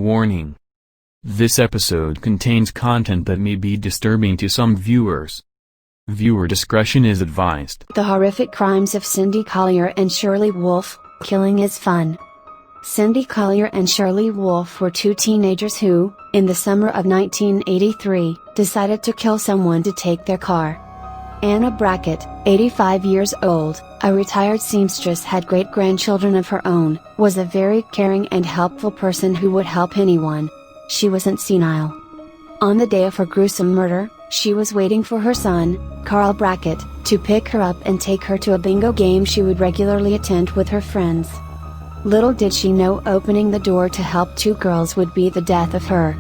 Warning. This episode contains content that may be disturbing to some viewers. Viewer discretion is advised. The horrific crimes of Cindy Collier and Shirley Wolfe. Killing is fun. Cindy Collier and Shirley Wolfe were two teenagers who, in the summer of 1983, decided to kill someone to take their car. Anna Brackett, 85 years old, a retired seamstress, had great-grandchildren of her own, was a very caring and helpful person who would help anyone. She wasn't senile. On the day of her gruesome murder, she was waiting for her son, Carl Brackett, to pick her up and take her to a bingo game she would regularly attend with her friends. Little did she know opening the door to help two girls would be the death of her.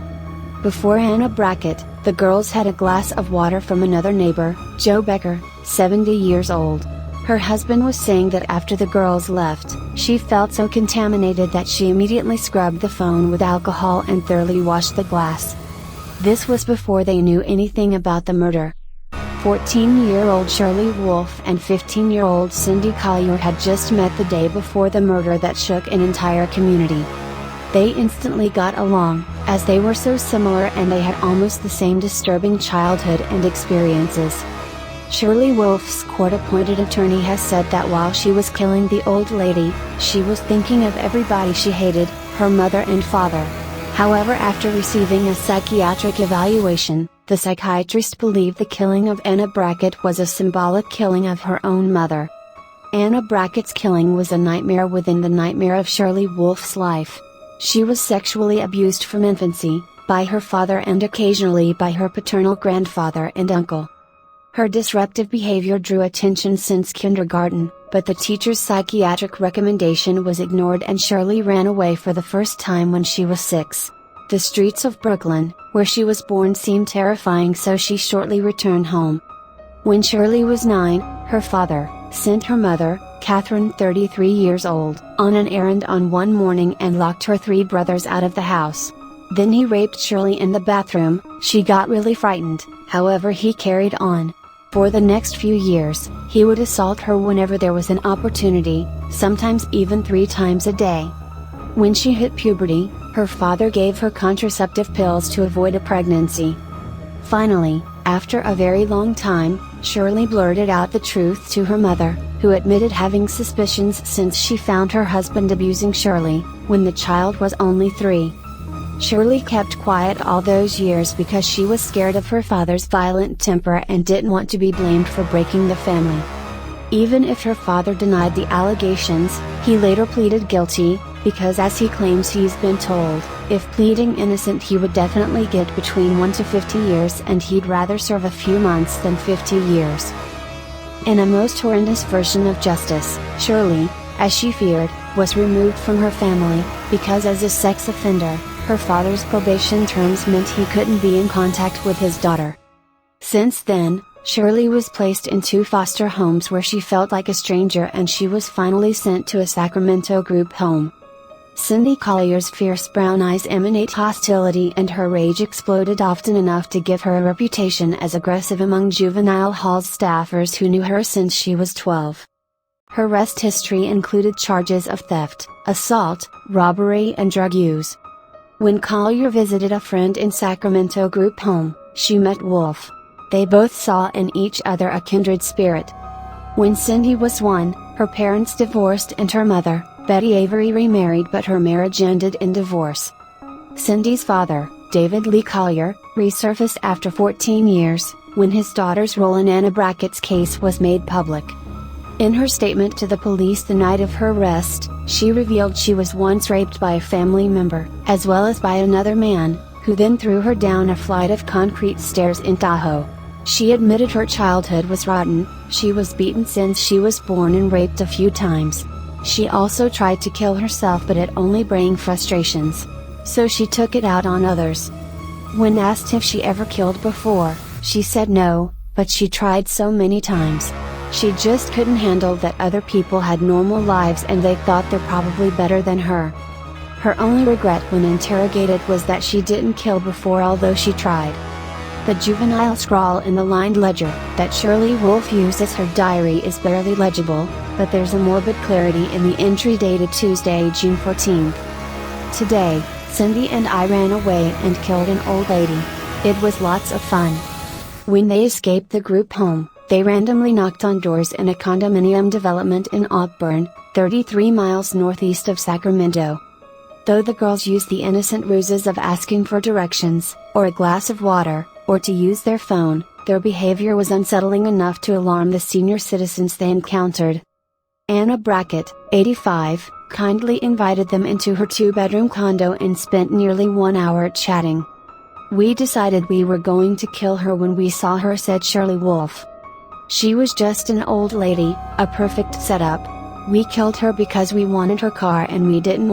Before Anna Brackett, the girls had a glass of water from another neighbor, Joe Becker, 70 years old. Her husband was saying that after the girls left, she felt so contaminated that she immediately scrubbed the phone with alcohol and thoroughly washed the glass. This was before they knew anything about the murder. 14-year-old Shirley Wolfe and 15-year-old Cindy Collier had just met the day before the murder that shook an entire community. They instantly got along, as they were so similar and they had almost the same disturbing childhood and experiences. Shirley Wolfe's court-appointed attorney has said that while she was killing the old lady, she was thinking of everybody she hated, her mother and father. However, after receiving a psychiatric evaluation, the psychiatrist believed the killing of Anna Brackett was a symbolic killing of her own mother. Anna Brackett's killing was a nightmare within the nightmare of Shirley Wolfe's life. She was sexually abused from infancy, by her father and occasionally by her paternal grandfather and uncle. Her disruptive behavior drew attention since kindergarten, but the teacher's psychiatric recommendation was ignored and Shirley ran away for the first time when she was 6. The streets of Brooklyn, where she was born, seemed terrifying, so she shortly returned home. When Shirley was 9, her father sent her mother, Catherine, 33 years old, on an errand on one morning and locked her 3 brothers out of the house. Then he raped Shirley in the bathroom. She got really frightened, however he carried on. For the next few years, he would assault her whenever there was an opportunity, sometimes even 3 times a day. When she hit puberty, her father gave her contraceptive pills to avoid a pregnancy. Finally, after a very long time, Shirley blurted out the truth to her mother, who admitted having suspicions since she found her husband abusing Shirley, when the child was only 3. Shirley kept quiet all those years because she was scared of her father's violent temper and didn't want to be blamed for breaking the family. Even if her father denied the allegations, he later pleaded guilty, because as he claims he's been told, if pleading innocent he would definitely get between 1 to 50 years and he'd rather serve a few months than 50 years. In a most horrendous version of justice, Shirley, as she feared, was removed from her family, because as a sex offender, her father's probation terms meant he couldn't be in contact with his daughter. Since then, Shirley was placed in 2 foster homes where she felt like a stranger, and she was finally sent to a Sacramento group home. Cindy Collier's fierce brown eyes emanate hostility, and her rage exploded often enough to give her a reputation as aggressive among juvenile hall staffers who knew her since she was 12. Her arrest history included charges of theft, assault, robbery and drug use. When Collier visited a friend in Sacramento group home, she met Wolfe. They both saw in each other a kindred spirit. When Cindy was 1, her parents divorced and her mother, Betty Avery, remarried, but her marriage ended in divorce. Cindy's father, David Lee Collier, resurfaced after 14 years, when his daughter's role in Anna Brackett's case was made public. In her statement to the police the night of her arrest, she revealed she was once raped by a family member, as well as by another man, who then threw her down a flight of concrete stairs in Tahoe. She admitted her childhood was rotten. She was beaten since she was born and raped a few times. She also tried to kill herself, but it only brought frustrations. So she took it out on others. When asked if she ever killed before, she said no, but she tried so many times. She just couldn't handle that other people had normal lives and they thought they're probably better than her. Her only regret when interrogated was that she didn't kill before, although she tried. The juvenile scrawl in the lined ledger that Shirley Wolfe used as her diary is barely legible, but there's a morbid clarity in the entry dated Tuesday, June 14. Today, Cindy and I ran away and killed an old lady. It was lots of fun. When they escaped the group home, they randomly knocked on doors in a condominium development in Auburn, 33 miles northeast of Sacramento. Though the girls used the innocent ruses of asking for directions, or a glass of water, or to use their phone, their behavior was unsettling enough to alarm the senior citizens they encountered. Anna Brackett, 85, kindly invited them into her two-bedroom condo and spent nearly 1 hour chatting. "We decided we were going to kill her when we saw her," said Shirley Wolf. "She was just an old lady, a perfect setup. We killed her because we wanted her car and we didn't."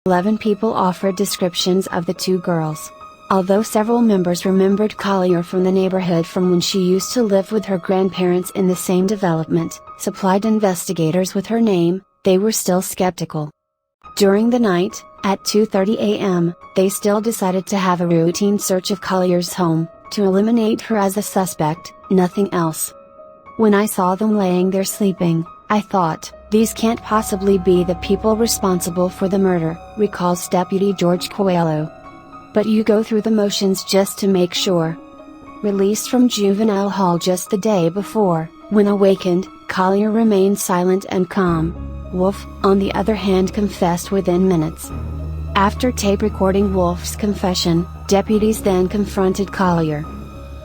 "11 people offered descriptions of the two girls. Although several members remembered Collier from the neighborhood from when she used to live with her grandparents in the same development, supplied investigators with her name, they were still skeptical. During the night, at 2:30 a.m., they still decided to have a routine search of Collier's home, to eliminate her as a suspect, nothing else. When I saw them laying there sleeping, I thought, these can't possibly be the people responsible for the murder," recalls Deputy George Coelho. "But you go through the motions just to make sure." Released from juvenile hall just the day before, when awakened, Collier remained silent and calm. Wolf, on the other hand, confessed within minutes. After tape recording Wolf's confession, deputies then confronted Collier.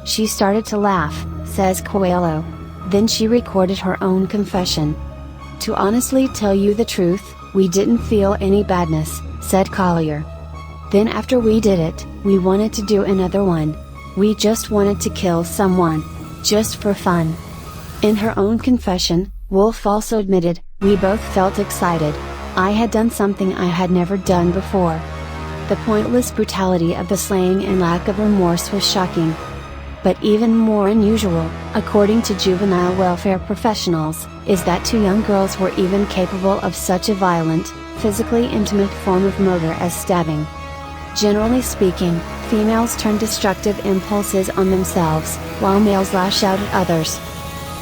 "She started to laugh," says Coelho. "Then she recorded her own confession. To honestly tell you the truth, we didn't feel any badness," said Collier. "Then after we did it, we wanted to do another one. We just wanted to kill someone. Just for fun." In her own confession, Wolf also admitted, "We both felt excited. I had done something I had never done before." The pointless brutality of the slaying and lack of remorse was shocking. But even more unusual, according to juvenile welfare professionals, is that two young girls were even capable of such a violent, physically intimate form of murder as stabbing. Generally speaking, females turn destructive impulses on themselves, while males lash out at others.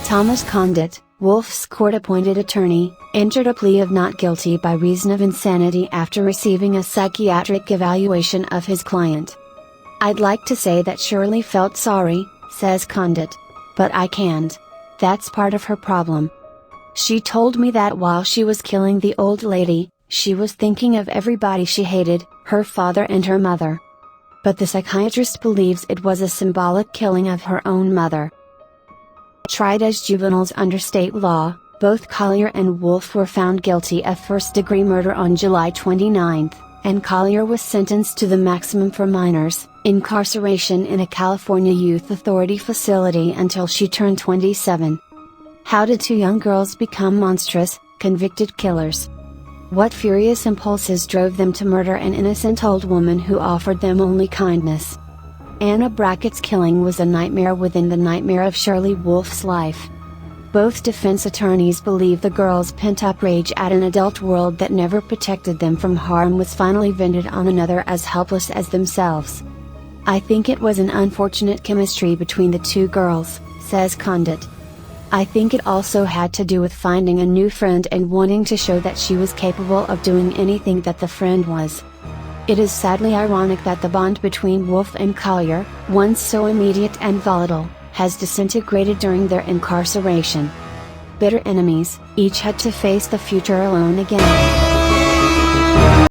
Thomas Condit, Wolf's court-appointed attorney, entered a plea of not guilty by reason of insanity after receiving a psychiatric evaluation of his client. "I'd like to say that Shirley felt sorry," says Condit. "But I can't. That's part of her problem. She told me that while she was killing the old lady, she was thinking of everybody she hated, her father and her mother. But the psychiatrist believes it was a symbolic killing of her own mother." Tried as juveniles under state law, both Collier and Wolf were found guilty of first-degree murder on July 29, and Collier was sentenced to the maximum for minors, incarceration in a California Youth Authority facility until she turned 27. How did two young girls become monstrous, convicted killers? What furious impulses drove them to murder an innocent old woman who offered them only kindness? Anna Brackett's killing was a nightmare within the nightmare of Shirley Wolf's life. Both defense attorneys believe the girls' pent-up rage at an adult world that never protected them from harm was finally vented on another as helpless as themselves. "I think it was an unfortunate chemistry between the two girls," says Condit. "I think it also had to do with finding a new friend and wanting to show that she was capable of doing anything that the friend was." It is sadly ironic that the bond between Wolf and Collier, once so immediate and volatile, has disintegrated during their incarceration. Bitter enemies, each had to face the future alone again.